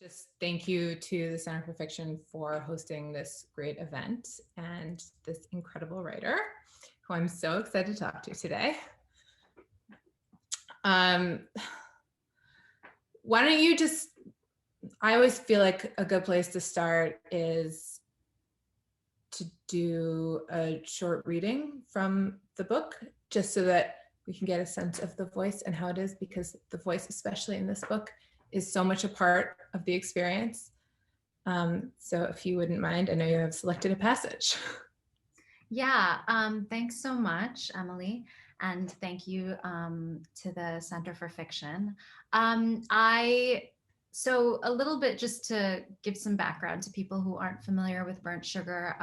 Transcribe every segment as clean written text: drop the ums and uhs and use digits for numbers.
Just thank you to the Center for Fiction for hosting this great event and this incredible writer who I'm so excited to talk to today. Why don't you just, I always feel like a good place to start is to do a short reading from the book, just so that we can get a sense of the voice and how it is, because the voice, especially in this book, is so much a part of the experience. So if you wouldn't mind, I know you have selected a passage. Yeah, thanks so much, Emily. And thank you to the Center for Fiction. So a little bit just to give some background to people who aren't familiar with Burnt Sugar.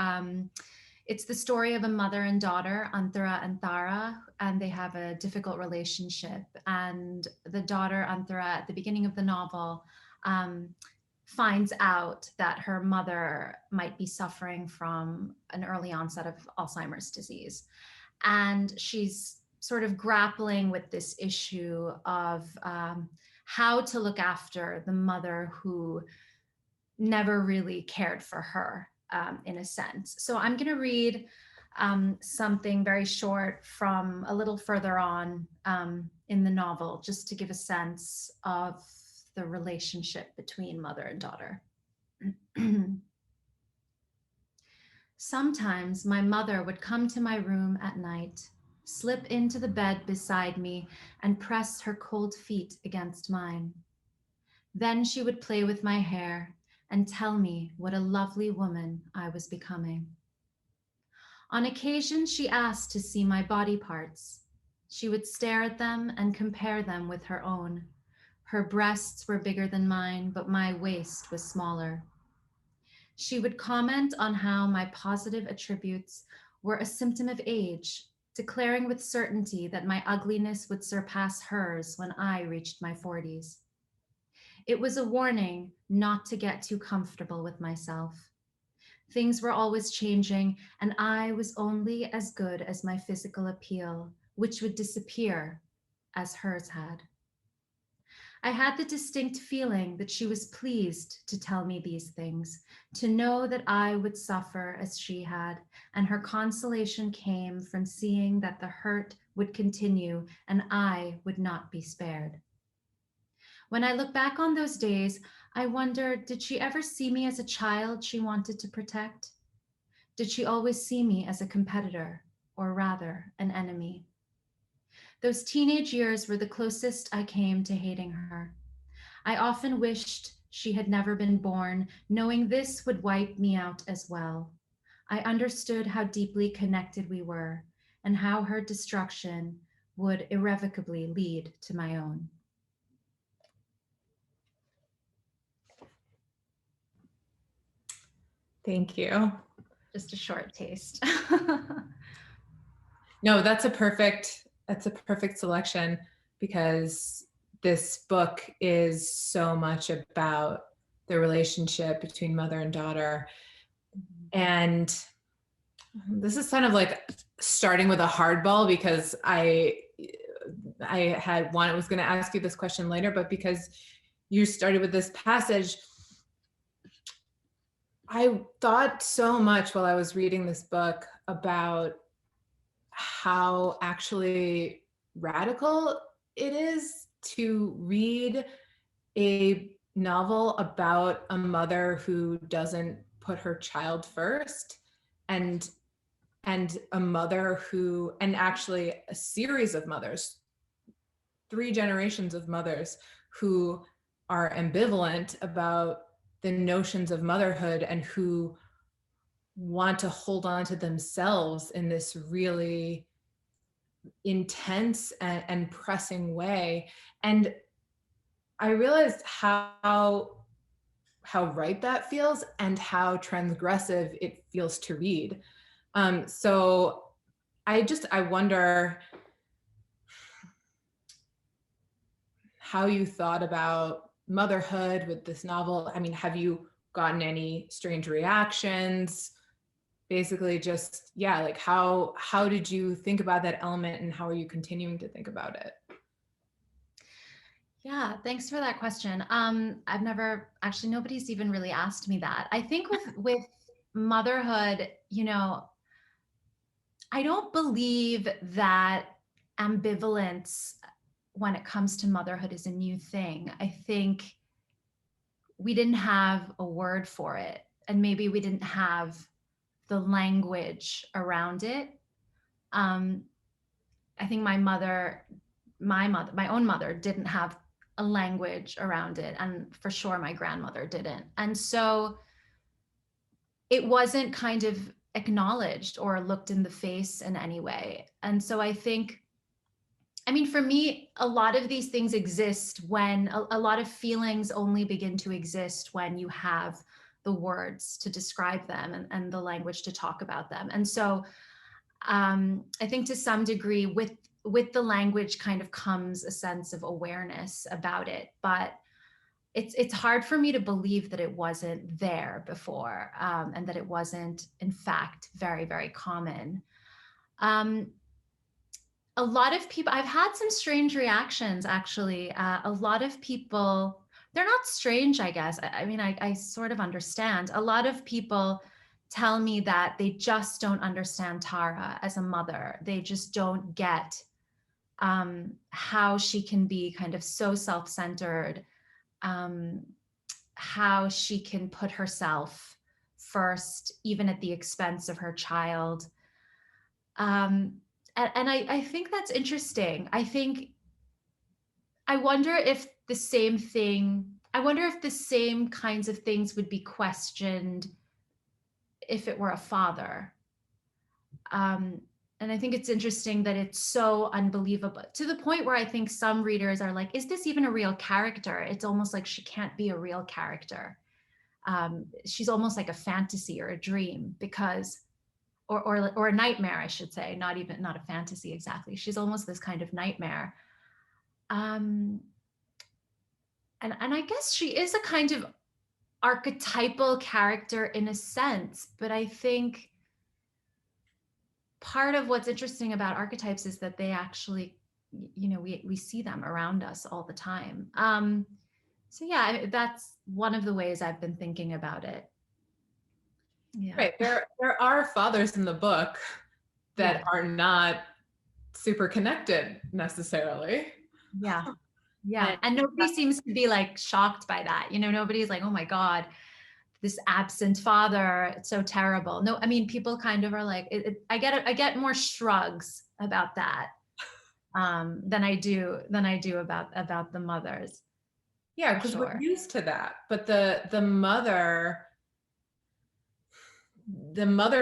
It's the story of a mother and daughter, Anthara and Thara, and they have a difficult relationship. And the daughter, Anthara, at the beginning of the novel, finds out that her mother might be suffering from an early onset of Alzheimer's disease. And she's sort of grappling with this issue of how to look after the mother who never really cared for her, in a sense. So I'm going to read something very short from a little further on in the novel, just to give a sense of the relationship between mother and daughter. Sometimes my mother would come to my room at night, slip into the bed beside me, and press her cold feet against mine. Then she would play with my hair and tell me what a lovely woman I was becoming. On occasion, she asked to see my body parts. She would stare at them and compare them with her own. Her breasts were bigger than mine, but my waist was smaller. She would comment on how my positive attributes were a symptom of age, declaring with certainty that my ugliness would surpass hers when I reached my 40s. It was a warning not to get too comfortable with myself. Things were always changing, and I was only as good as my physical appeal, which would disappear as hers had. I had the distinct feeling that she was pleased to tell me these things, to know that I would suffer as she had, and her consolation came from seeing that the hurt would continue and I would not be spared. When I look back on those days, I wonder, did she ever see me as a child she wanted to protect? Did she always see me as a competitor, or rather, an enemy? Those teenage years were the closest I came to hating her. I often wished she had never been born, knowing this would wipe me out as well. I understood how deeply connected we were and how her destruction would irrevocably lead to my own. Thank you. Just a short taste. No, that's a perfect selection, because this book is so much about the relationship between mother and daughter. And this is kind of like starting with a hardball, because I was going to ask you this question later, but because you started with this passage, I thought so much while I was reading this book about how actually radical it is to read a novel about a mother who doesn't put her child first, and a mother who, and actually a series of mothers, 3 generations of mothers who are ambivalent about the notions of motherhood and who want to hold on to themselves in this really intense and pressing way. And I realized how right that feels and how transgressive it feels to read. So I wonder how you thought about motherhood with this novel. I mean, have you gotten any strange reactions? Basically just, yeah, like how did you think about that element, and how are you continuing to think about it? Yeah, thanks for that question. I've never actually nobody's even really asked me that. I think with motherhood, I don't believe that ambivalence when it comes to motherhood is a new thing. I think we didn't have a word for it, and maybe we didn't have the language around it. Um, I think my own mother didn't have a language around it. And for sure, my grandmother didn't. And so it wasn't kind of acknowledged or looked in the face in any way. And so I think, I mean, for me, a lot of these things exist when a lot of feelings only begin to exist when you have the words to describe them and the language to talk about them. And so I think to some degree with the language kind of comes a sense of awareness about it, but it's hard for me to believe that it wasn't there before, and that it wasn't in fact very, very common. Um, a lot of people, I've had some strange reactions actually. A lot of people, they're not strange, I guess. I mean, I sort of understand. A lot of people tell me that they just don't understand Tara as a mother. They just don't get how she can be kind of so self-centered, um, how she can put herself first, even at the expense of her child. Um, and I think that's interesting. I wonder if the same thing, I wonder if the same kinds of things would be questioned if it were a father. Um, and I think it's interesting that it's so unbelievable to the point where I think some readers are like, is this even a real character? It's almost like she can't be a real character. She's almost like a fantasy or a dream because, or a nightmare, I should say, not a fantasy exactly. She's almost this kind of nightmare. Um, and I guess she is a kind of archetypal character in a sense, but I think part of what's interesting about archetypes is that they actually, we see them around us all the time. So yeah, that's one of the ways I've been thinking about it. Yeah. Right. There are fathers in the book that Yeah. are not super connected necessarily. Yeah. Yeah. And And nobody seems to be like shocked by that. Nobody's like, oh my God, this absent father, it's so terrible. No, I mean, people kind of are like, I get more shrugs about that, than I do about the mothers, yeah, for because we're sure. used to that. But the mother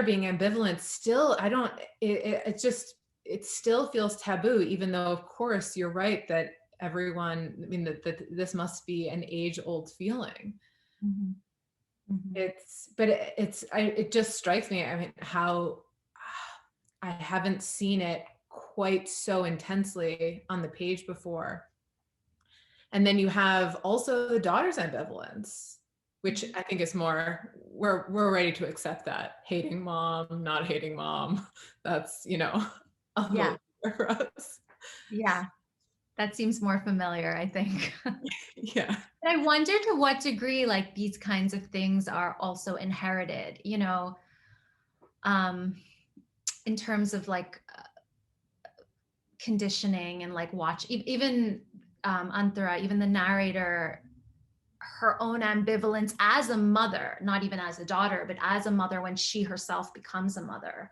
being ambivalent still, I don't, it just, it still feels taboo, even though of course you're right that everyone, I mean, that this must be an age old feeling. Mhm. Mhm. It just strikes me, I mean, how I haven't seen it quite so intensely on the page before. And then you have also the daughter's ambivalence, which I think is more, we're ready to accept that. Hating mom, not hating mom. That's, a Yeah. little easier for us. Yeah. That seems more familiar, I think. Yeah. But I wonder to what degree like these kinds of things are also inherited, um, in terms of like conditioning and like even Anthara, even the narrator, her own ambivalence as a mother, not even as a daughter, but as a mother when she herself becomes a mother.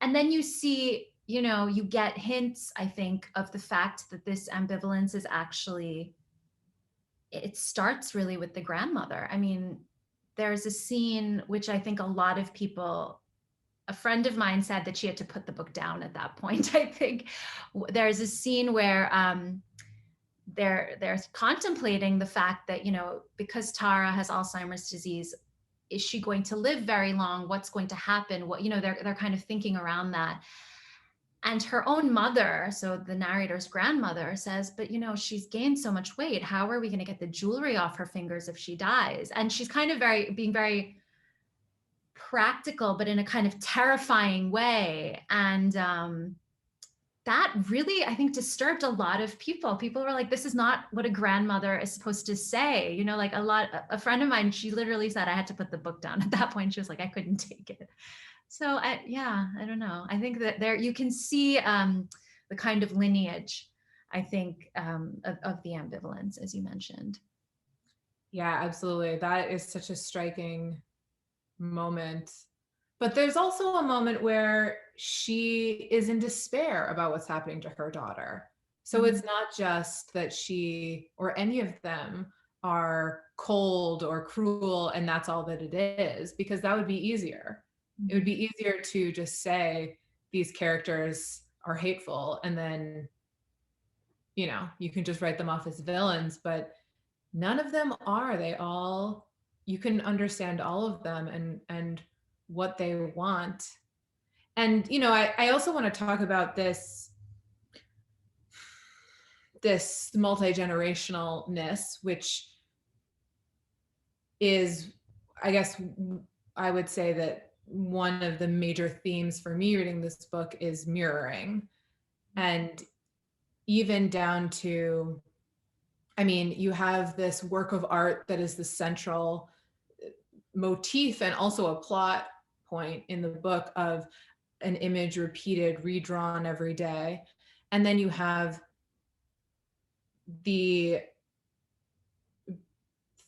And then you see, you get hints, I think, of the fact that this ambivalence is actually, it starts really with the grandmother. I mean, there's a scene which I think a lot of people, a friend of mine said that she had to put the book down at that point. I think there's a scene where they're contemplating the fact that, because Tara has Alzheimer's disease, is she going to live very long? What's going to happen? What, they're kind of thinking around that. And her own mother, so the narrator's grandmother, says, but she's gained so much weight. How are we going to get the jewelry off her fingers if she dies? And she's kind of being very practical, but in a kind of terrifying way. And that really, I think, disturbed a lot of people. People were like, this is not what a grandmother is supposed to say. You know, like a friend of mine, she literally said I had to put the book down at that point. She was like, I couldn't take it. So I don't know. I think that there you can see the kind of lineage, I think, of the ambivalence, as you mentioned. Yeah, absolutely. That is such a striking moment. But there's also a moment where she is in despair about what's happening to her daughter. So Mhm. it's not just that she or any of them are cold or cruel and that's all that it is, because that would be easier. It would Mhm. be easier to just say these characters are hateful and then, you can just write them off as villains, but none of them are. They all, you can understand all of them and what they want. And I also want to talk about this multi-generationalness, which is, I guess, I would say that one of the major themes for me reading this book is mirroring. And even down to, I mean, you have this work of art that is the central motif and also a plot point in the book of an image repeated, redrawn every day. And then you have the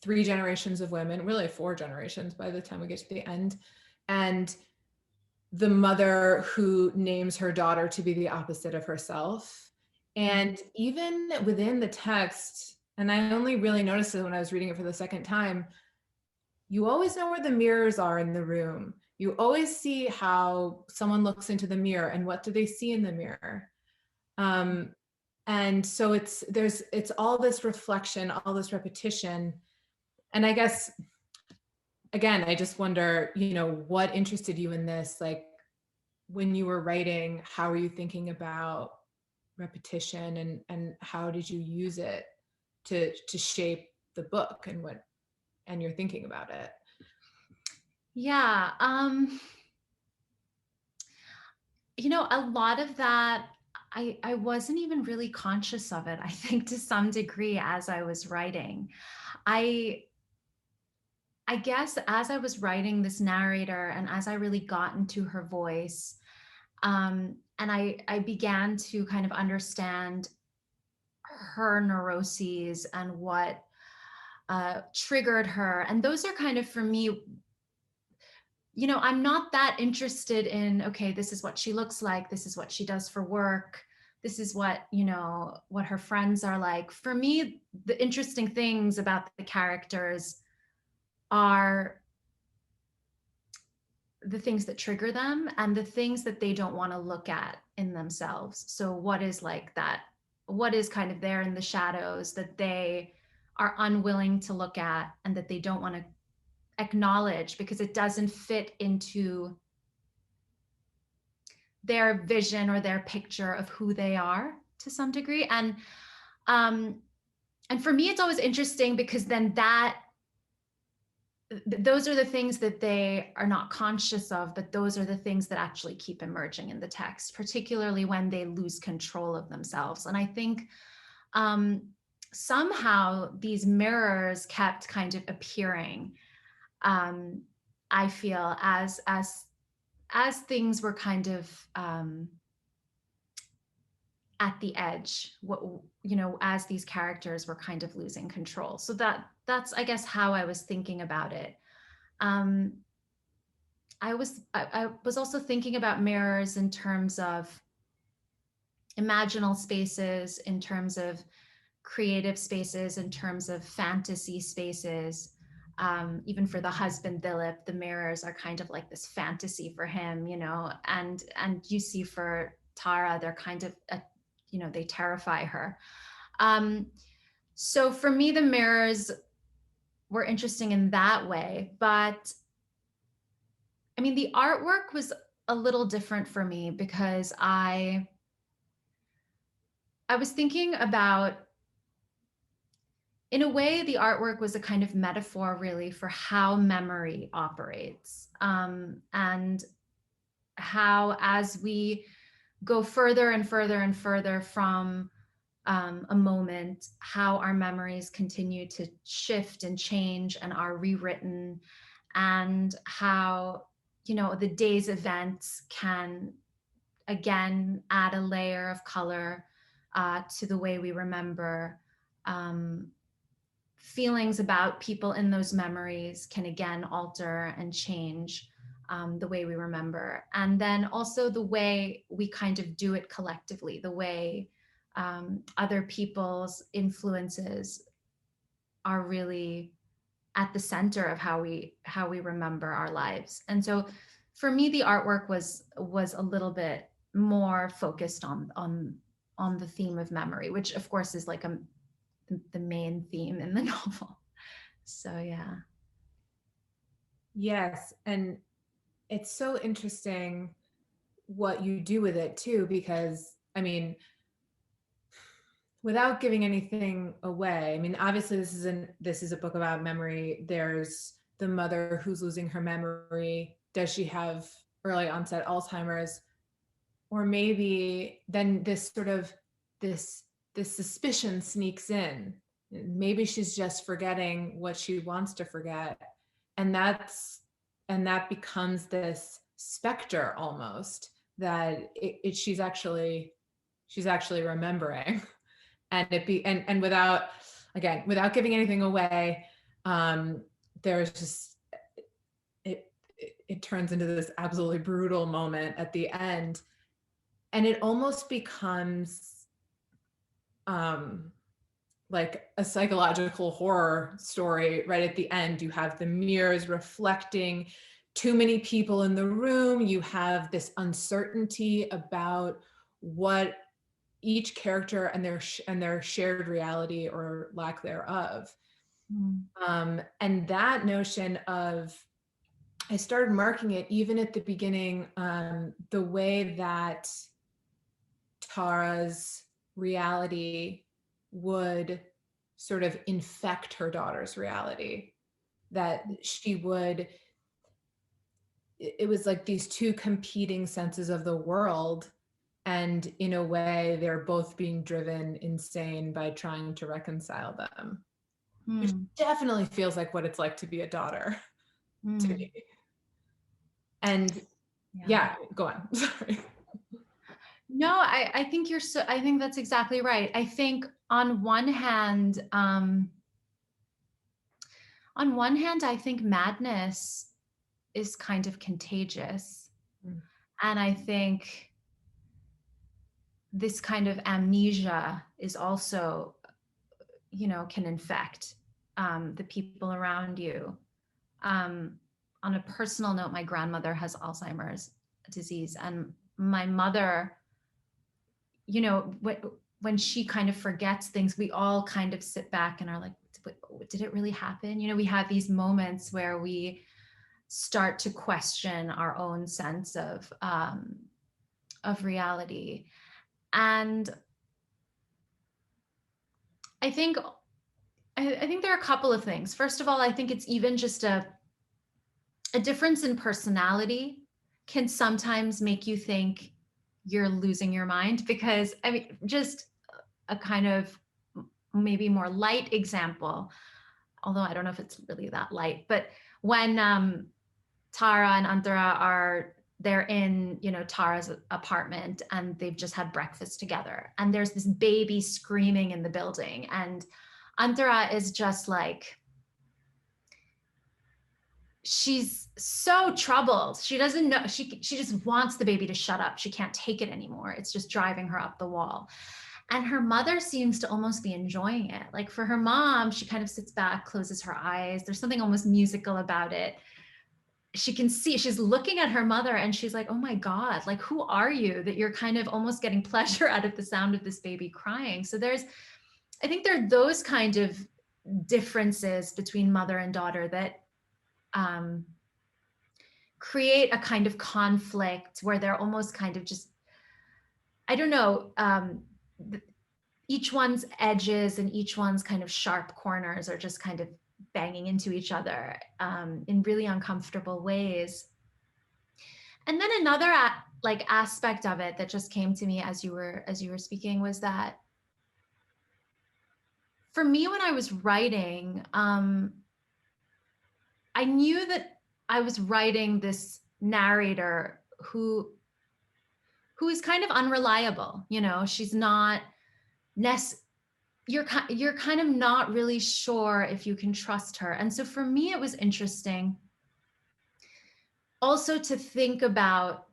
three generations of women, really four generations by the time we get to the end. And the mother who names her daughter to be the opposite of herself. And even within the text, and I only really noticed it when I was reading it for the second time, you always know where the mirrors are in the room. You always see how someone looks into the mirror and what do they see in the mirror. Um, and so it's all this reflection, all this repetition. And I guess, again, I just wonder, what interested you in this? Like, when you were writing, how were you thinking about repetition, and how did you use it to shape the book and your thinking about it? Yeah. A lot of that, I wasn't even really conscious of it, I think, to some degree as I was writing. I I guess as I was writing this narrator and as I really got into her voice, and I began to kind of understand her neuroses and what triggered her. And those are kind of, for me, I'm not that interested in, okay, this is what she looks like, this is what she does for work, this is what her friends are like. For me, the interesting things about the characters are the things that trigger them and the things that they don't want to look at in themselves. So what is like that? What is kind of there in the shadows that they are unwilling to look at and that they don't want to acknowledge because it doesn't fit into their vision or their picture of who they are to some degree. Um and for me it's always interesting because then those are the things that they are not conscious of, but those are the things that actually keep emerging in the text, particularly when they lose control of themselves. And I think um, somehow these mirrors kept kind of appearing. Um, I feel as things were kind of at the edge, as these characters were kind of losing control. So that's, I guess, how I was thinking about it. Um, I was also thinking about mirrors in terms of imaginal spaces, in terms of creative spaces, in terms of fantasy spaces. Even for the husband Dilip, the mirrors are kind of like this fantasy for him, and you see for Tara, they're kind of they terrify her. Um, so for me, the mirrors were interesting in that way, but I mean, the artwork was a little different for me because I was thinking about, in a way, the artwork was a kind of metaphor really for how memory operates, and how, as we go further and further and further from a moment, how our memories continue to shift and change and are rewritten, and how, you know, the day's events can again add a layer of color to the way we remember. Um, Feelings about people in those memories can again alter and change the way we remember. And then also the way we kind of do it collectively, the way other people's influences are really at the center of how we remember our lives. And so for me, the artwork was a little bit more focused on the theme of memory, which of course is like the main theme in the novel. So yeah. Yes, and it's so interesting what you do with it too, because I mean, without giving anything away, I mean, obviously this is a book about memory. There's the mother who's losing her memory. Does she have early onset Alzheimer's? Or maybe then this sort of this this suspicion sneaks in. Maybe she's just forgetting what she wants to forget. And that becomes this specter almost that she's actually remembering. And without, again, without giving anything away, there's just it turns into this absolutely brutal moment at the end, and it almost becomes like a psychological horror story. Right at the end, you have the mirrors reflecting too many people in the room. You have this uncertainty about what each character and their shared reality or lack thereof. And that notion of, I started marking it even at the beginning, the way that Tara's reality would sort of infect her daughter's reality, that she would, it was like these two competing senses of the world, and in a way they're both being driven insane by trying to reconcile them, which definitely feels like what it's like to be a daughter to me. And yeah, go on. Sorry. No, I think I think that's exactly right. I think on one hand, I think madness is kind of contagious. And I think this kind of amnesia is also, you know, can infect the people around you. On a personal note, my grandmother has Alzheimer's disease, and my mother, you know, when she kind of forgets things, we all kind of sit back and are like, did it really happen? You know, we have these moments where we start to question our own sense of reality. And I think there are a couple of things. First of all, I think it's even just a difference in personality can sometimes make you think you're losing your mind, because I mean, just a kind of maybe more light example, although I don't know if it's really that light, but when Tara and Antara they're in, you know, Tara's apartment and they've just had breakfast together, and there's this baby screaming in the building, and Antara is just like, she's so troubled. She doesn't know, she just wants the baby to shut up. She can't take it anymore. It's just driving her up the wall. And her mother seems to almost be enjoying it. Like for her mom, she kind of sits back, closes her eyes. There's something almost musical about it. She can see, she's looking at her mother and she's like, oh my God, like, who are you that you're kind of almost getting pleasure out of the sound of this baby crying? So I think there are those kind of differences between mother and daughter that create a kind of conflict where they're almost kind of just, I don't know, each one's edges and each one's kind of sharp corners are just kind of banging into each other in really uncomfortable ways. And then another like aspect of it that just came to me as you were speaking was that for me, when I was writing, I knew that I was writing this narrator who is kind of unreliable. You know, she's not you're kind of not really sure if you can trust her. And so for me, it was interesting also to think about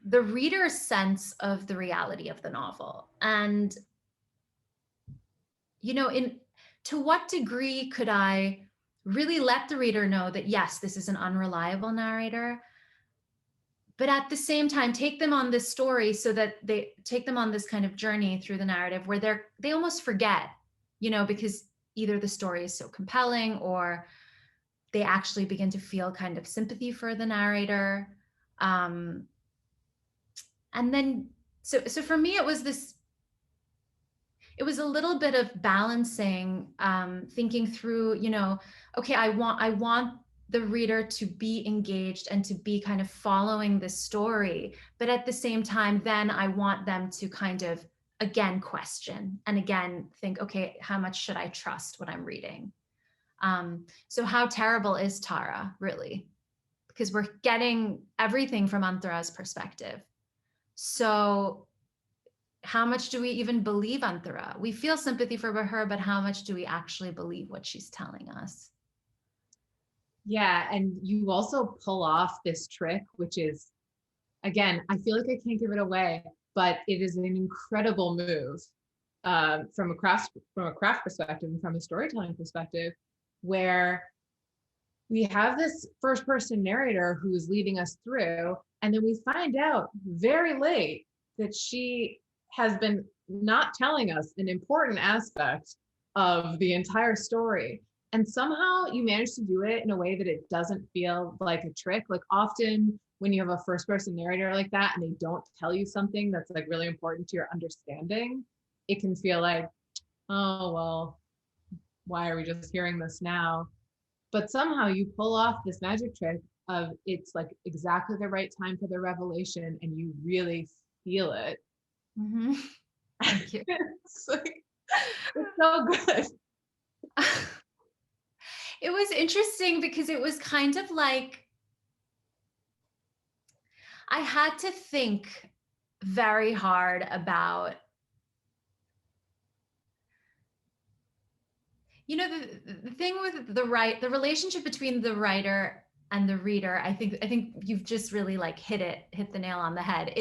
the reader's sense of the reality of the novel. And, you know, to what degree could I really let the reader know that, yes, this is an unreliable narrator, but at the same time take them on this story so that they take them on this kind of journey through the narrative where they almost forget, you know, because either the story is so compelling or they actually begin to feel kind of sympathy for the narrator. And then, so for me, it was a little bit of balancing, thinking through, you know, okay, I want the reader to be engaged and to be kind of following the story, but at the same time, then I want them to kind of again question and again think, okay, how much should I trust what I'm reading? So how terrible is Tara, really? Because we're getting everything from Anthara's perspective. So how much do we even believe Anthara? We feel sympathy for her, but how much do we actually believe what she's telling us? Yeah, and you also pull off this trick, which is, again, I feel like I can't give it away, but it is an incredible move from a craft perspective and from a storytelling perspective, where we have this first person narrator who is leading us through, and then we find out very late that she has been not telling us an important aspect of the entire story. And somehow you manage to do it in a way that it doesn't feel like a trick. Like often when you have a first person narrator like that and they don't tell you something that's like really important to your understanding, it can feel like, oh, well, why are we just hearing this now? But somehow you pull off this magic trick of it's like exactly the right time for the revelation and you really feel it. Mm-hmm. Thank you. It's like, it's so good. It was interesting because it was kind of like I had to think very hard about, you know, the thing with the relationship between the writer and the reader. I think you've just really like hit the nail on the head.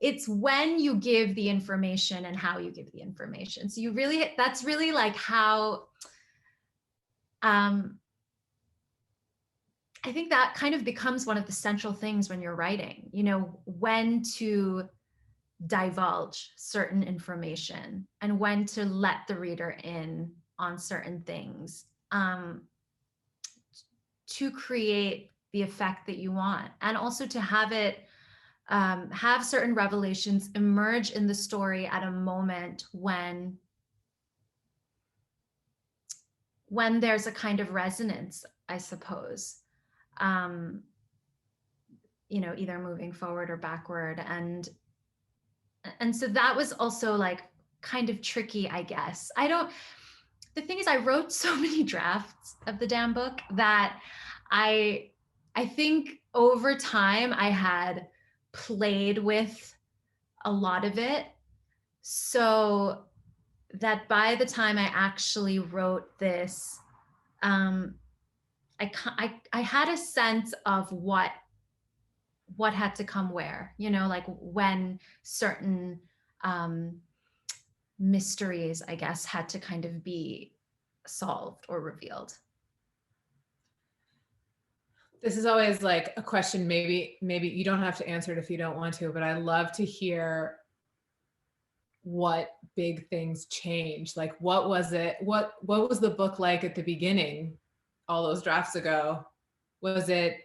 It's when you give the information and how you give the information. So that's really like how I think that kind of becomes one of the central things when you're writing, you know, when to divulge certain information and when to let the reader in on certain things, to create the effect that you want, and also to have it have certain revelations emerge in the story at a moment when there's a kind of resonance, I suppose, you know, either moving forward or backward. And so that was also like kind of tricky, I guess. The thing is, I wrote so many drafts of the damn book that I think over time I had played with a lot of it, so that by the time I actually wrote this, I had a sense of what had to come where, you know, like when certain mysteries, I guess, had to kind of be solved or revealed. This is always like a question, maybe you don't have to answer it if you don't want to, but I love to hear what big things changed. Like what was it? What was the book like at the beginning, all those drafts ago? Was it,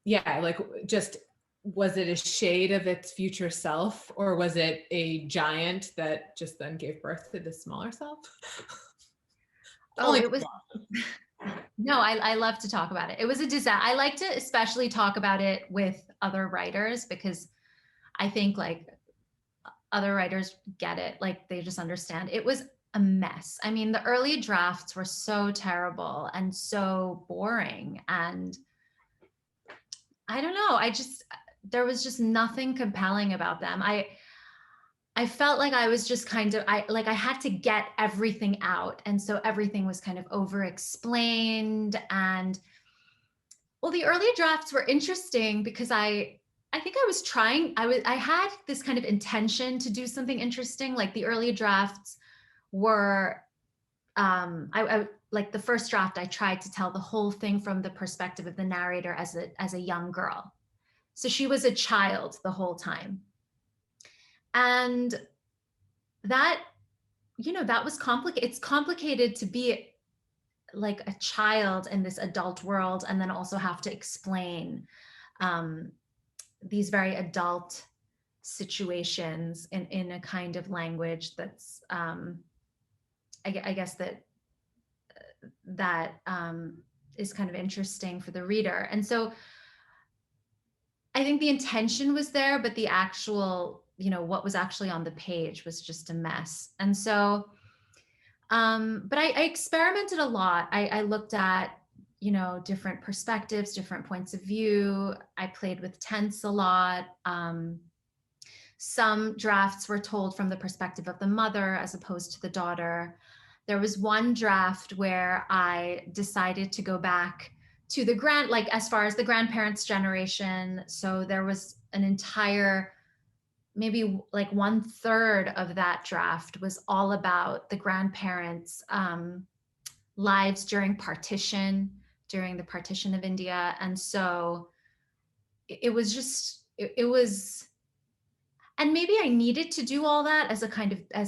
yeah, like just, was it a shade of its future self, or was it a giant that just then gave birth to the smaller self? Oh, it was No, I love to talk about it. It was a disaster. I like to especially talk about it with other writers because I think like other writers get it. Like they just understand. It was a mess. I mean, the early drafts were so terrible and so boring. And I don't know. There was just nothing compelling about them. I felt like I was just kind of I had to get everything out, and so everything was kind of over explained. And well, the early drafts were interesting because I think I was trying I had this kind of intention to do something interesting. Like the early drafts were I like the first draft I tried to tell the whole thing from the perspective of the narrator as a young girl. So she was a child the whole time. And that that was complicated. It's complicated to be like a child in this adult world and then also have to explain um, these very adult situations in a kind of language that's I guess that is kind of interesting for the reader. And so I think the intention was there, but the actual, what was actually on the page was just a mess. And so but I experimented a lot. I looked at, different perspectives, different points of view. I played with tense a lot. Some drafts were told from the perspective of the mother as opposed to the daughter. There was one draft where I decided to go back to like as far as the grandparents' generation. So there was an entire maybe like 1/3 of that draft was all about the grandparents' lives during during the partition of India. And so it was just, it was, and maybe I needed to do all that as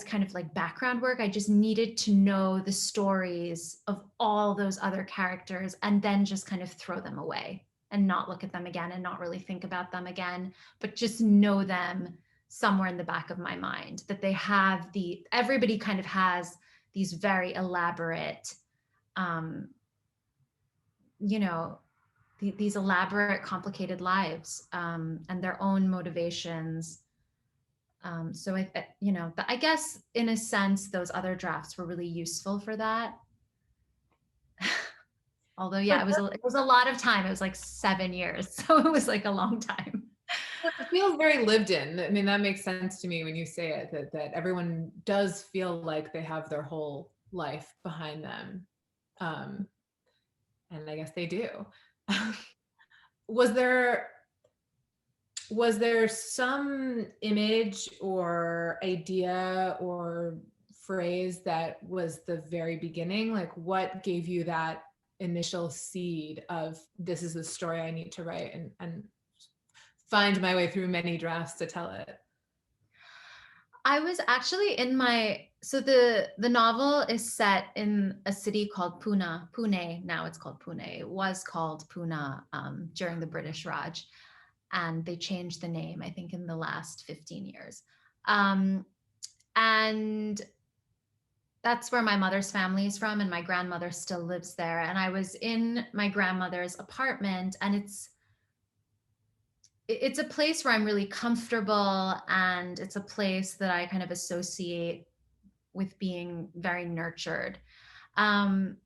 kind of like background work. I just needed to know the stories of all those other characters and then just kind of throw them away and not look at them again and not really think about them again, but just know them somewhere in the back of my mind, that everybody kind of has these very elaborate, um, these elaborate, complicated lives, and their own motivations. So I guess in a sense, those other drafts were really useful for that. Although, yeah, it was a lot of time. It was like 7 years, so it was like a long time. It feels very lived in. I mean, that makes sense to me when you say it, that everyone does feel like they have their whole life behind them. Um, and I guess they do. was there was there some image or idea or phrase that was the very beginning? Like what gave you that initial seed of this is the story I need to write and find my way through many drafts to tell it? I was actually so the novel is set in a city called Pune. Now it's called Pune. It was called Pune during the British Raj, and they changed the name, I think, in the last 15 years. And that's where my mother's family is from, and my grandmother still lives there. And I was in my grandmother's apartment, and it's a place where I'm really comfortable, and it's a place that I kind of associate with being very nurtured. Um,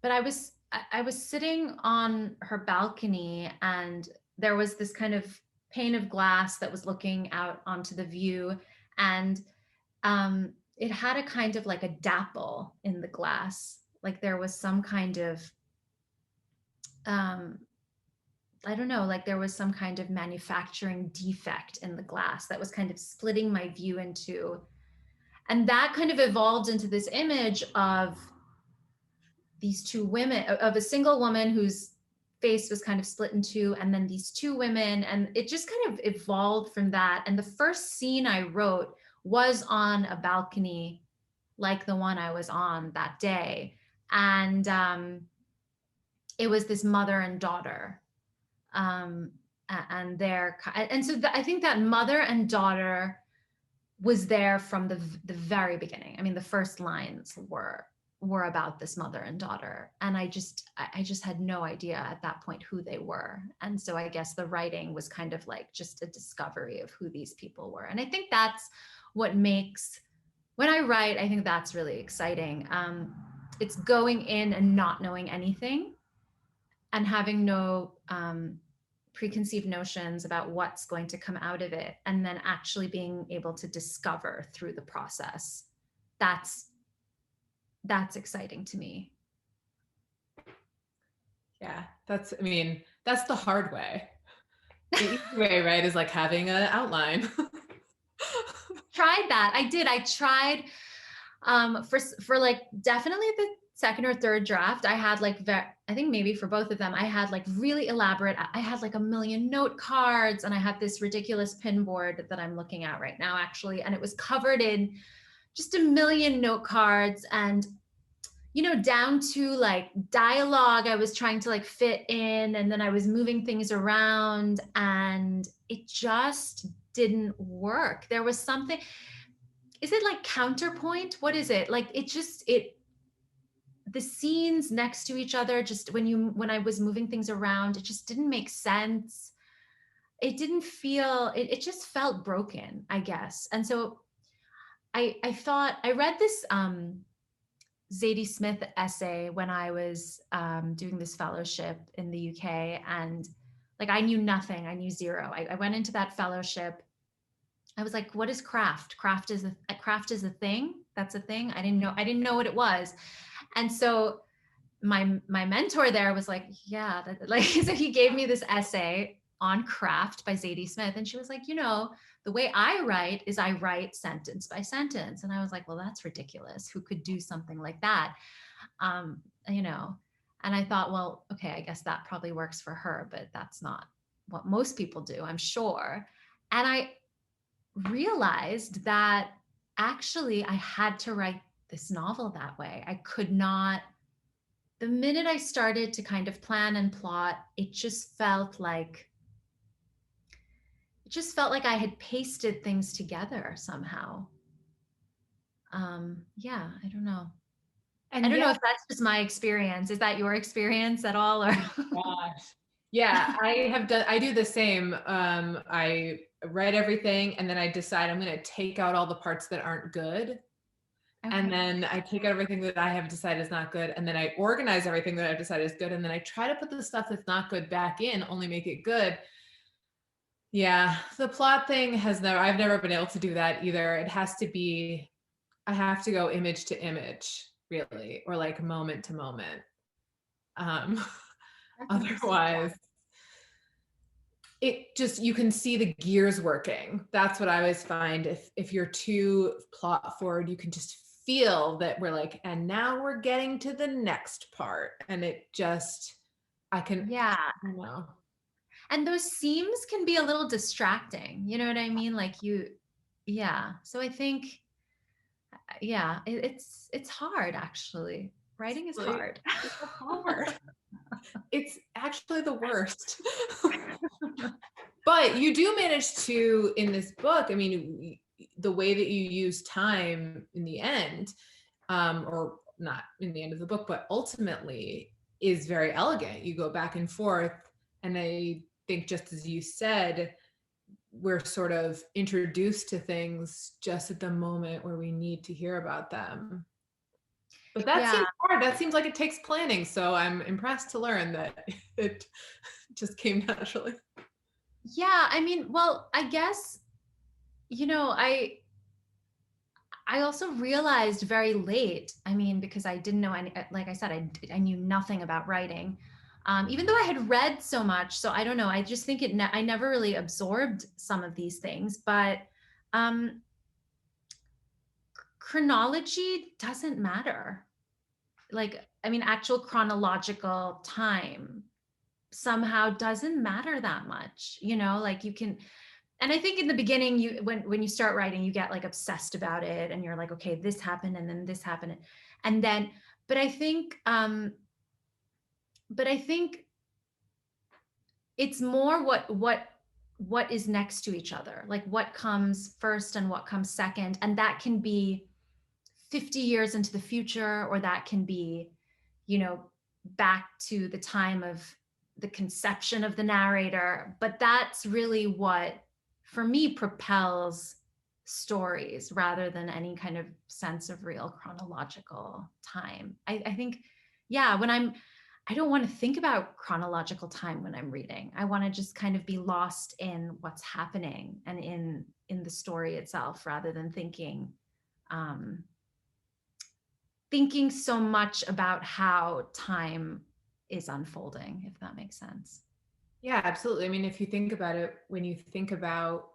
but I was sitting on her balcony, and there was this kind of pane of glass that was looking out onto the view, and it had a kind of like a dapple in the glass, like there was some kind of um, I don't know, like there was some kind of manufacturing defect in the glass that was kind of splitting my view in two. And that kind of evolved into this image of these two women, of a single woman whose face was kind of split in two, and then these two women. And it just kind of evolved from that. And the first scene I wrote was on a balcony like the one I was on that day. And it was this mother and daughter. Um, and so I think that mother and daughter was there from the very beginning. I mean, the first lines were were about this mother and daughter. And I just had no idea at that point who they were. And so I guess the writing was kind of like just a discovery of who these people were. And I think that's what makes, when I write, I think that's really exciting. It's going in and not knowing anything and having no preconceived notions about what's going to come out of it, and then actually being able to discover through the process. That's exciting to me. Yeah, that's the hard way. The easy way, right, is like having an outline. Tried that. I did. I tried for like definitely the second or third draft. I had like I think maybe for both of them, I had like really elaborate. I had like a million note cards, and I had this ridiculous pin board that I'm looking at right now, actually, and it was covered in just a million note cards, and down to like dialogue I was trying to like fit in, and then I was moving things around, and it just didn't work. There was something, is it like counterpoint? What is it? Like the scenes next to each other, just when I was moving things around, it just didn't make sense. It didn't feel, it just felt broken, I guess. And so I thought, I read this Zadie Smith essay when I was doing this fellowship in the UK, and like I knew nothing. I knew zero. I went into that fellowship. I was like, "What is craft? Craft is a thing. That's a thing." I didn't know what it was, and so my mentor there was like, "Yeah," like so he gave me this essay on craft by Zadie Smith, and she was like, the way I write is I write sentence by sentence. And I was like, well, that's ridiculous. Who could do something like that? um, and I thought, well, okay, I guess that probably works for her, but that's not what most people do, I'm sure. And I realized that actually I had to write this novel that way. I could not, the minute I started to kind of plan and plot, it just felt like I had pasted things together somehow. Yeah, I don't know. I And don't know yet, if that's just my experience. Is that your experience at all? Or gosh. Yeah, I do the same. I write everything and then I decide I'm going to take out all the parts that aren't good. And okay. then I take out everything that I have decided is not good. And then I organize everything that I've decided is good. And then I try to put the stuff that's not good back in, only make it good. Yeah, the plot thing I've never been able to do that either. It has to be, I have to go image to image, really, or like moment to moment. Um, That's interesting. Otherwise, you can see the gears working. That's what I always find. If you're too plot forward, you can just feel that we're like, and now we're getting to the next part. And it just, I Yeah. don't know. And those seams can be a little distracting. You know what I mean? Like yeah. So I think, yeah, it's hard actually. Writing is Like, hard. it's so hard. It's actually the worst. But you do manage to, in this book, the way that you use time in the end, or not in the end of the book, but ultimately is very elegant. You go back and forth. And I think, just as you said, we're sort of introduced to things just at the moment where we need to hear about them. But that Yeah. seems hard. That seems like it takes planning. So I'm impressed to learn that it just came naturally. Yeah. I mean, well, I guess, I also realized very late, I mean, because I didn't know any, like I said, I knew nothing about writing, even though I had read so much. So I don't know. I just think I never really absorbed some of these things, but um, chronology doesn't matter. Like, I mean, actual chronological time somehow doesn't matter that much, like you can, and I think in the beginning, when you start writing, you get like obsessed about it, and you're like, okay, this happened, and then this happened, and then, but I think, it's more what is next to each other, like what comes first and what comes second, and that can be 50 years into the future, or that can be, back to the time of the conception of the narrator. But that's really what, for me, propels stories rather than any kind of sense of real chronological time. I think, yeah, I don't want to think about chronological time when I'm reading. I want to just kind of be lost in what's happening and in the story itself, rather than um, thinking so much about how time is unfolding, if that makes sense. Yeah, absolutely. I mean, if you think about it, when you think about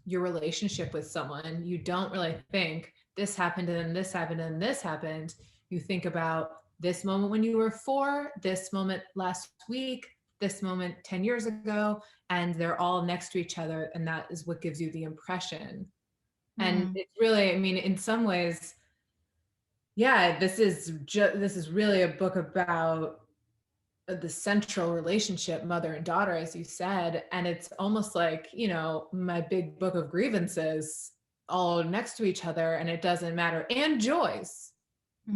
your relationship with someone, you don't really think this happened and then this happened and this happened. You think about this moment when you were 4, this moment last week, this moment 10 years ago, and they're all next to each other. And that is what gives you the impression. And Mm. it's really, I mean, in some ways, yeah, this is really a book about the central relationship, mother and daughter, as you said. And it's almost like, my big book of grievances all next to each other, and it doesn't matter, and joys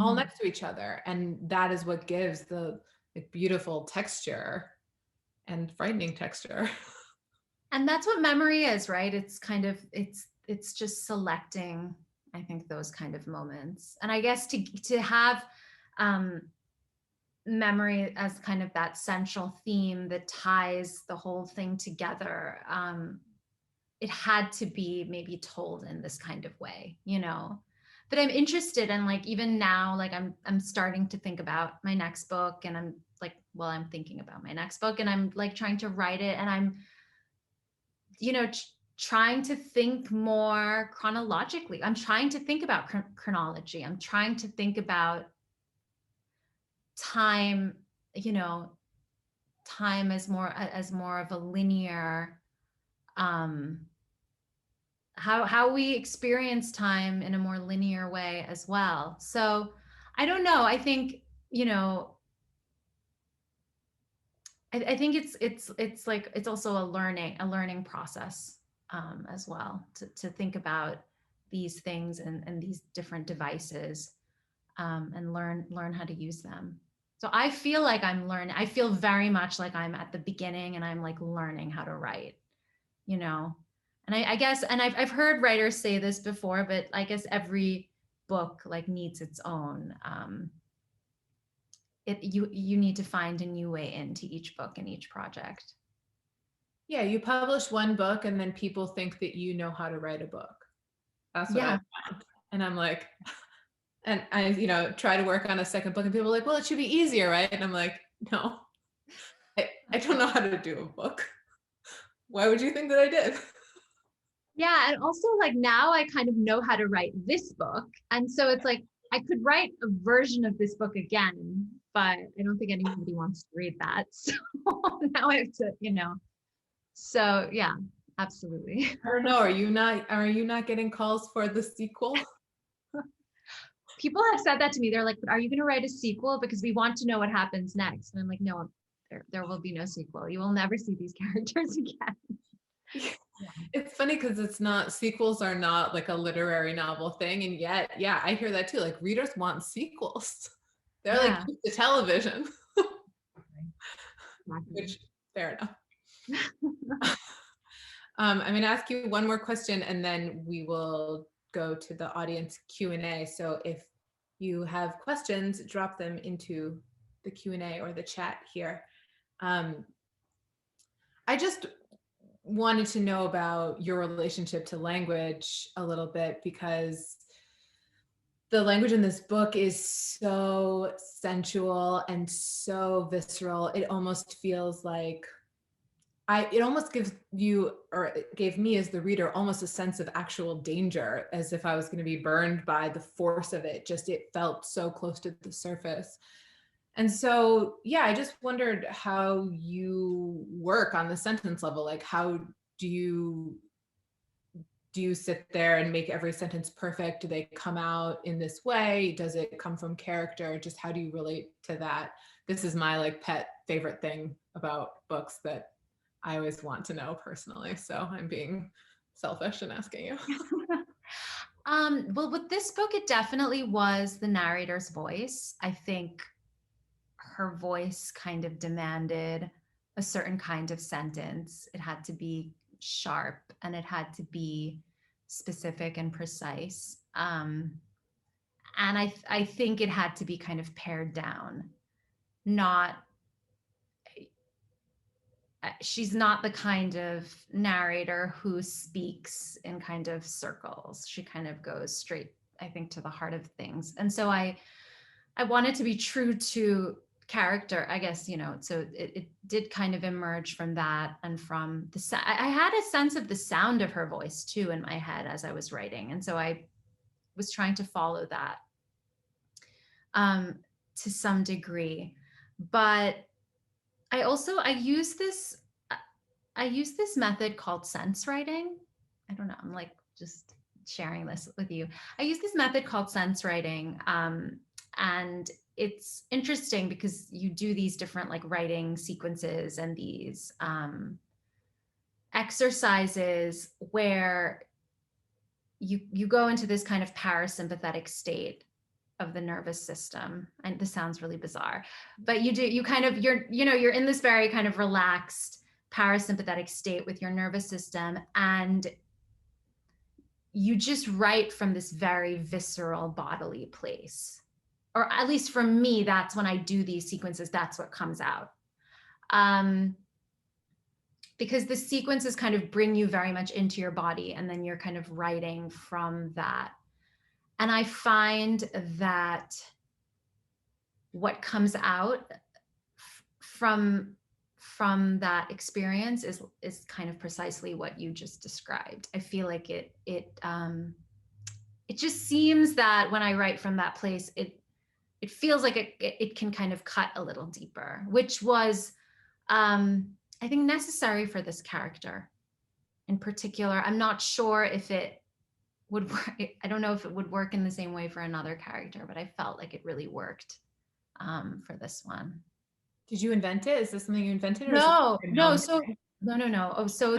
all Mhm. next to each other. And that is what gives the beautiful texture and frightening texture. And that's what memory is, right? It's kind of, it's just selecting, I think, those kind of moments. And I guess to have um memory as kind of that central theme that ties the whole thing together, it had to be maybe told in this kind of way. But I'm interested in, like, even now, like, I'm starting to think about my next book, and I'm like, well, I'm thinking about my next book, and I'm like trying to write it, and I'm, trying to think more chronologically. I'm trying to think about chronology. I'm trying to think about time, you know, time as more of a linear, um how we experience time in a more linear way as well. So I don't know. I think, I think it's like, it's also a learning process, as well, to think about these things and these different devices, and learn how to use them. So I feel like I'm learning. I feel very much like I'm at the beginning, and I'm like learning how to write, you know. And I guess, and I've heard writers say this before, but I guess every book like needs its own, you need to find a new way into each book and each project. Yeah, you publish one book and then people think that you know how to write a book. That's what I Yeah. found. And I'm like, and I, try to work on a second book, and people are like, well, it should be easier, right? And I'm like, no, I don't know how to do a book. Why would you think that I did? Yeah, and also, like, now I kind of know how to write this book. And so it's like I could write a version of this book again, but I don't think anybody wants to read that. So now I have to. So yeah, absolutely. I don't know. Are you not getting calls for the sequel? People have said that to me. They're like, "But are you going to write a sequel? Because we want to know what happens next." And I'm like, "No, there will be no sequel. You will never see these characters again." Yeah. It's funny because sequels are not like a literary novel thing. And yet, yeah, I hear that too. Like readers want sequels. They're like, Yeah. keep the television, Exactly. which fair enough. I'm going to ask you one more question, and then we will go to the audience Q&A. So if you have questions, drop them into the Q&A or the chat here. I just wanted to know about your relationship to language a little bit, because the language in this book is so sensual and so visceral. It almost feels like it almost gives you, or it gave me as the reader, almost a sense of actual danger, as if I was going to be burned by the force of it. Just, it felt so close to the surface. And so, yeah, I just wondered how you work on the sentence level. Like, how do you do you sit there and make every sentence perfect? Do they come out in this way? Does it come from character? Just how do you relate to that? This is my like pet favorite thing about books that I always want to know personally. So I'm being selfish and asking you. Well, with this book, it definitely was the narrator's voice. I think her voice kind of demanded a certain kind of sentence. It had to be sharp and it had to be specific and precise. And I think it had to be kind of pared down. Not, she's not the kind of narrator who speaks in kind of circles. She kind of goes straight, I think, to the heart of things. And so I wanted to be true to character, I guess, so it did kind of emerge from that, and from I had a sense of the sound of her voice too in my head as I was writing. And so I was trying to follow that to some degree. But I use this method called sense writing. I don't know, I'm like just sharing this with you. I use this method called sense writing, and it's interesting because you do these different like writing sequences and these exercises where you go into this kind of parasympathetic state of the nervous system. And this sounds really bizarre, but you're in this very kind of relaxed parasympathetic state with your nervous system, and you just write from this very visceral bodily place. Or at least for me, that's when I do these sequences, that's what comes out. Because the sequences kind of bring you very much into your body, and then you're kind of writing from that. And I find that what comes out from that experience is kind of precisely what you just described. I feel like it just seems that when I write from that place, it feels like it can kind of cut a little deeper, which was, I think, necessary for this character in particular. I'm not sure if it would work. I don't know if it would work in the same way for another character, but I felt like it really worked for this one. Did you invent it? Is this something you invented? Or No, is no. it So no. Oh, so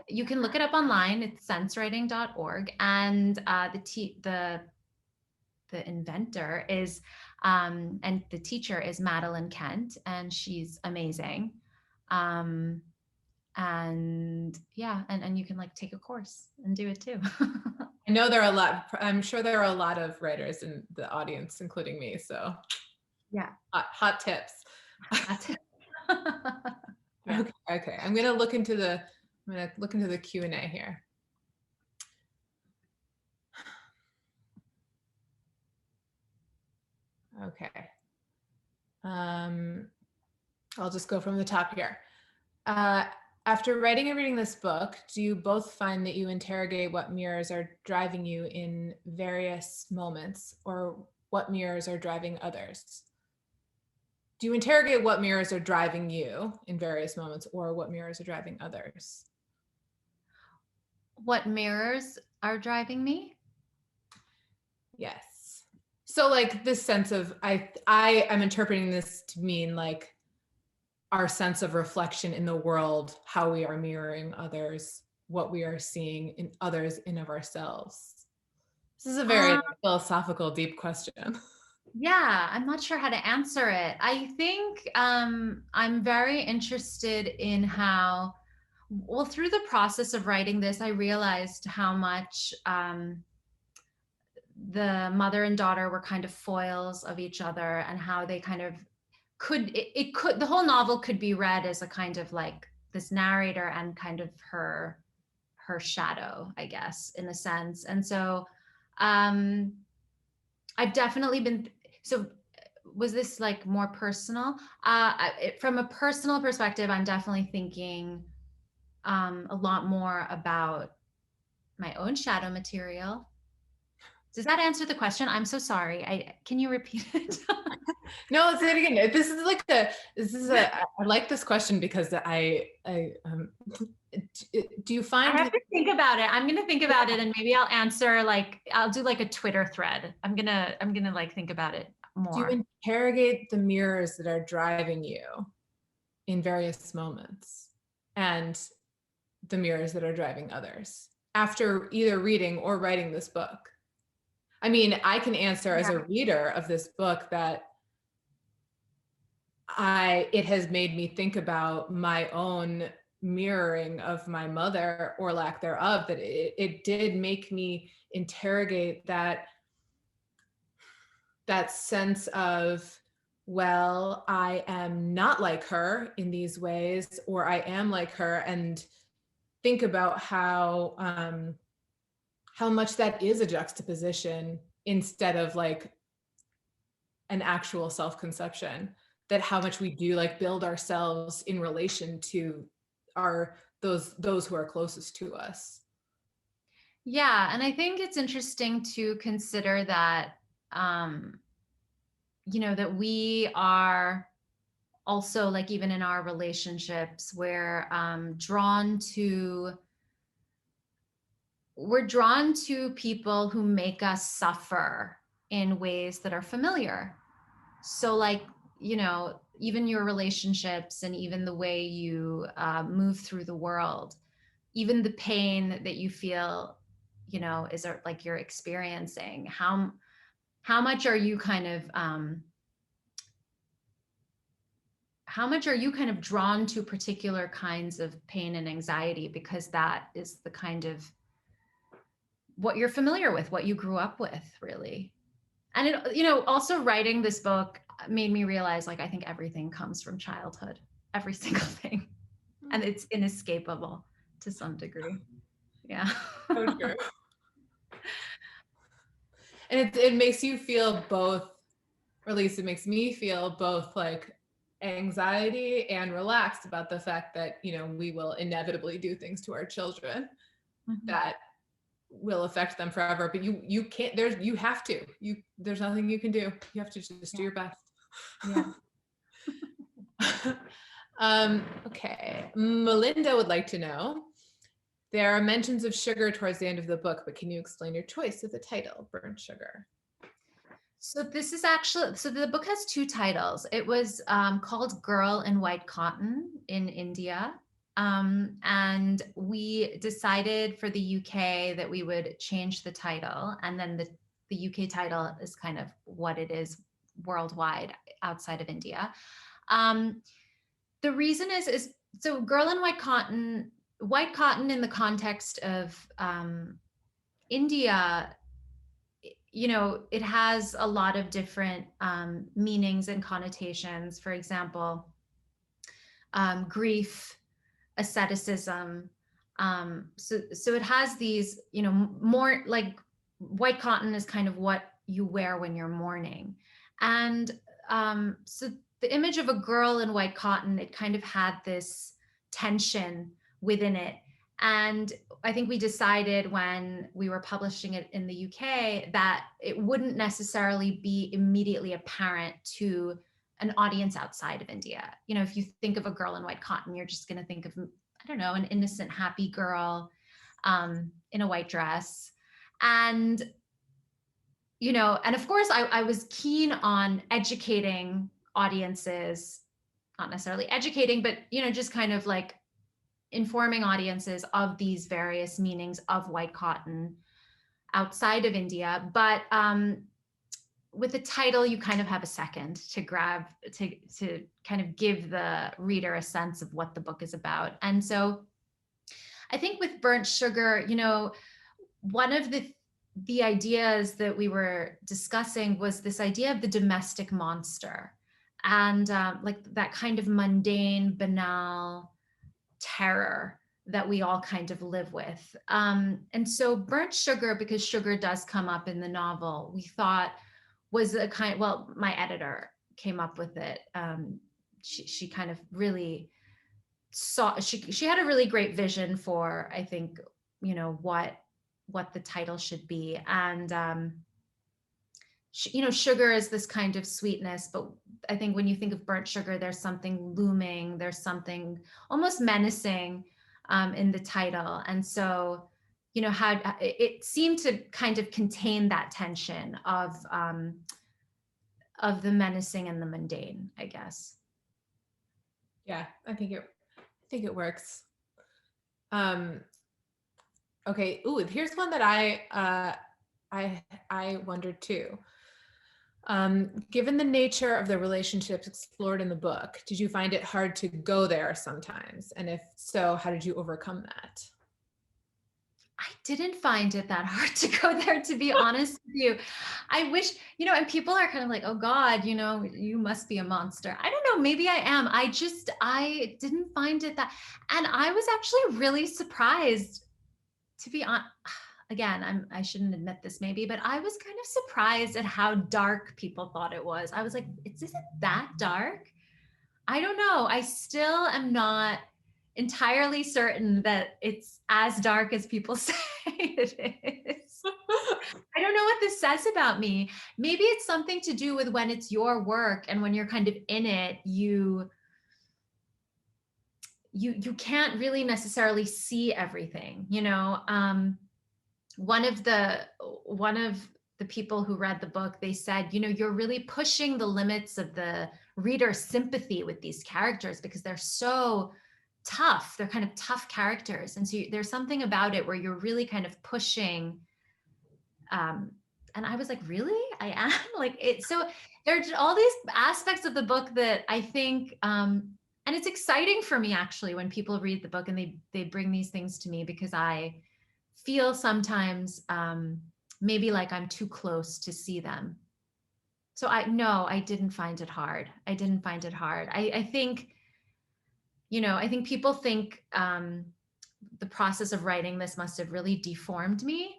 you can look it up online. It's sensewriting.org, and the inventor is and the teacher is Madeline Kent, and she's amazing. And yeah, and you can like take a course and do it too. I know I'm sure there are a lot of writers in the audience, including me. So yeah, hot tips. Yeah. Okay. I'm gonna look into the Q&A here. Okay. I'll just go from the top here. After writing and reading this book, do you both find that you interrogate what mirrors are driving you in various moments, or what mirrors are driving others? Do you interrogate what mirrors are driving you in various moments, or what mirrors are driving others? What mirrors are driving me? Yes. So like this sense of, I'm interpreting this to mean like our sense of reflection in the world, how we are mirroring others, what we are seeing in others and of ourselves. This is a very philosophical, deep question. Yeah, I'm not sure how to answer it. I think I'm very interested in how, well, through the process of writing this, I realized how much the mother and daughter were kind of foils of each other, and how they kind of the whole novel could be read as a kind of like this narrator and kind of her shadow, I guess, in a sense. And so I've definitely been, so was this like more personal? From a personal perspective, I'm definitely thinking a lot more about my own shadow material. Does that answer the question? I'm so sorry. Can you repeat it? No, let's say it again. I like this question because do you find, I have to think about it. I'm going to think about it, and maybe I'll answer, like, I'll do like a Twitter thread. I'm going to like think about it more. do you interrogate the mirrors that are driving you in various moments, and the mirrors that are driving others after either reading or writing this book? I mean, I can answer as Yeah. a reader of this book that it has made me think about my own mirroring of my mother, or lack thereof, that it did make me interrogate that sense of, well, I am not like her in these ways, or I am like her, and think about how much that is a juxtaposition instead of like an actual self-conception, that how much we do like build ourselves in relation to our those who are closest to us. Yeah, and I think it's interesting to consider that, um, that we are also, like, even in our relationships, we're drawn to people who make us suffer in ways that are familiar. So, like, even your relationships and even the way you move through the world, even the pain that you feel, is like you're experiencing. How much are you kind of drawn to particular kinds of pain and anxiety because that is the kind of what you're familiar with, what you grew up with, really. And it, also writing this book made me realize, like, I think everything comes from childhood, every single thing, and it's inescapable to some degree. Yeah. So true. And it makes you feel both, or at least it makes me feel both, like anxiety and relaxed about the fact that we will inevitably do things to our children Mhm. that will affect them forever, but you can't, there's nothing you can do. You have to just do your best. Yeah. Okay, Melinda would like to know, there are mentions of sugar towards the end of the book, but can you explain your choice of the title, Burnt Sugar? So the book has two titles. It was called Girl in White Cotton in India. And we decided for the UK that we would change the title. And then the UK title is kind of what it is worldwide outside of India. The reason is so Girl in White Cotton in the context of India, it has a lot of different meanings and connotations. For example, grief, asceticism. So it has these, more like white cotton is kind of what you wear when you're mourning. And so the image of a girl in white cotton, it kind of had this tension within it. And I think we decided when we were publishing it in the UK that it wouldn't necessarily be immediately apparent to an audience outside of India. If you think of a girl in white cotton, you're just going to think of, I don't know, an innocent, happy girl in a white dress. And, and of course, I was keen on educating audiences, not necessarily educating, but, just kind of like informing audiences of these various meanings of white cotton outside of India. But with the title, you kind of have a second to kind of give the reader a sense of what the book is about. And so I think with Burnt Sugar, one of the ideas that we were discussing was this idea of the domestic monster, and like that kind of mundane, banal terror that we all kind of live with. And so Burnt Sugar, because sugar does come up in the novel, we thought was my editor came up with it. She kind of really she had a really great vision for, I think, what the title should be. And sugar is this kind of sweetness, but I think when you think of burnt sugar, there's something looming, there's something almost menacing in the title. And so, how it seemed to kind of contain that tension of the menacing and the mundane, I guess. Yeah, I think it works. Okay. Ooh, here's one that I I wondered too. Given the nature of the relationships explored in the book, did you find it hard to go there sometimes? And if so, how did you overcome that? I didn't find it that hard to go there, to be honest with you. I wish, and people are kind of like, oh God, you must be a monster. I don't know, maybe I am. I didn't find it that, and I was actually really surprised, to be honest. Again, I shouldn't admit this maybe, but I was kind of surprised at how dark people thought it was. I was like, is it that dark? I don't know. I still am not entirely certain that it's as dark as people say it is. I don't know what this says about me. Maybe it's something to do with when it's your work and when you're kind of in it, you can't really necessarily see everything, one of the people who read the book, they said, you're really pushing the limits of the reader's sympathy with these characters because they're so tough. They're kind of tough characters. And so there's something about it where you're really kind of pushing. And I was like, really? I am like it. So there's all these aspects of the book that I think, and it's exciting for me actually when people read the book and they bring these things to me, because I feel sometimes maybe like I'm too close to see them. So I didn't find it hard. I didn't find it hard. I think, I think people think the process of writing this must have really deformed me.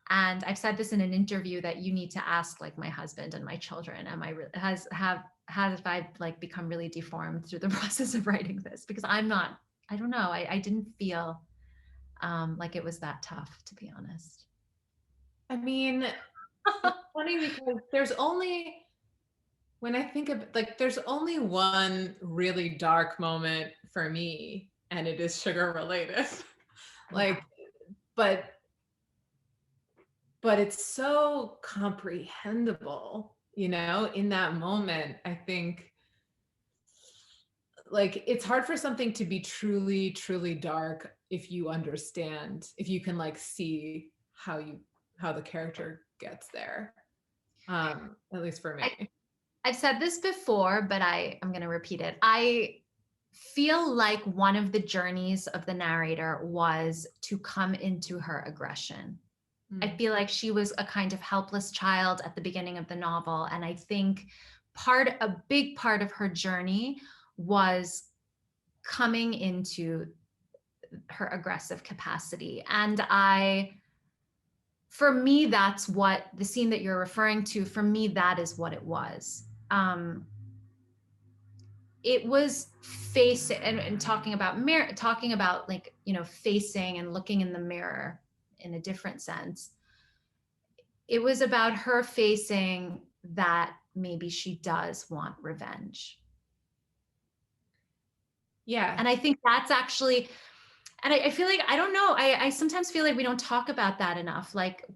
And I've said this in an interview that you need to ask like my husband and my children, have I like become really deformed through the process of writing this? Because I don't know. I didn't feel like it was that tough, to be honest. I mean, it's funny because when I think of like, there's only one really dark moment for me, and it is sugar related. Like, but it's so comprehensible, in that moment. I think like it's hard for something to be truly, truly dark if you can like see how the character gets there. At least for me. I've said this before, but I'm going to repeat it. I feel like one of the journeys of the narrator was to come into her aggression. I feel like she was a kind of helpless child at the beginning of the novel. And I think a big part of her journey was coming into her aggressive capacity. And for me, that's what the scene that you're referring to, for me, that is what it was. It was facing and talking about like, facing and looking in the mirror in a different sense. It was about her facing that maybe she does want revenge. Yeah. And I think that's actually, and I feel like, I don't know, I sometimes feel like we don't talk about that enough. Like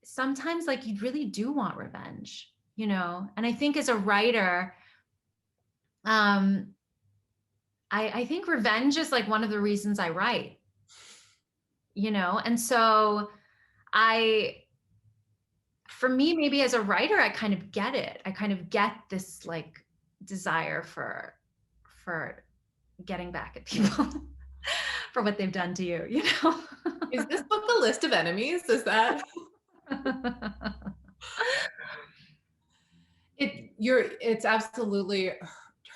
sometimes like you really do want revenge, and I think as a writer, I think revenge is like one of the reasons I write, and so for me, maybe as a writer, I kind of get it. I kind of get this like desire for getting back at people for what they've done to you, Is this book a list of enemies? Is that it's absolutely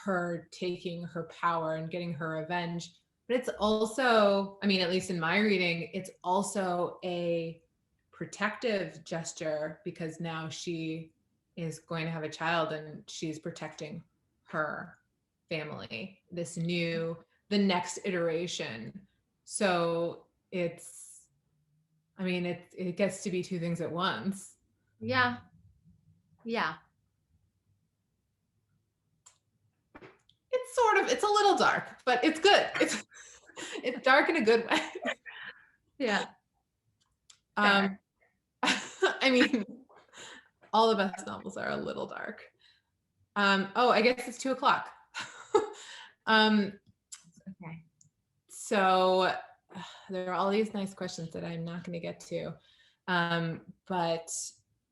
her taking her power and getting her revenge, but it's also, I mean, at least in my reading, it's also a protective gesture, because now she is going to have a child and she's protecting her family, the next iteration. So it gets to be two things at once. Yeah. It's a little dark, but it's good. It's dark in a good way. Yeah. I mean, all the best novels are a little dark. I guess it's 2:00. Okay. So there are all these nice questions that I'm not going to get to. But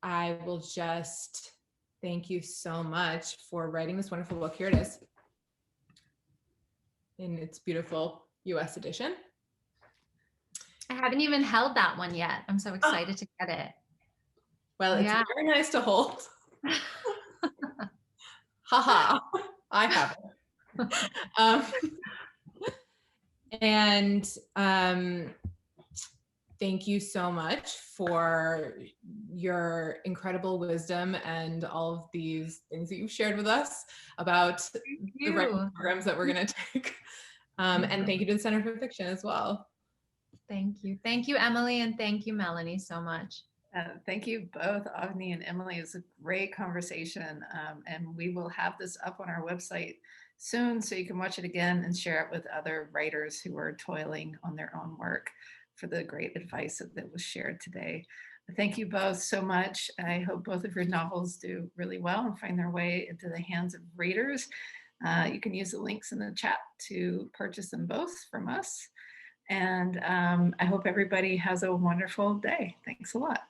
I will just thank you so much for writing this wonderful book. Here it is in its beautiful US edition. I haven't even held that one yet. I'm so excited to get it. Well, it's very nice to hold. Haha, I have it. And thank you so much for your incredible wisdom and all of these things that you've shared with us about the writing programs that we're going to take. And thank you to the Center for Fiction as well. Thank you. Thank you, Emily, and thank you, Melanie, so much. Thank you both, Avni and Emily. It was a great conversation, and we will have this up on our website soon so you can watch it again and share it with other writers who are toiling on their own work for the great advice that was shared today. Thank you both so much. I hope both of your novels do really well and find their way into the hands of readers. You can use the links in the chat to purchase them both from us. And I hope everybody has a wonderful day. Thanks a lot.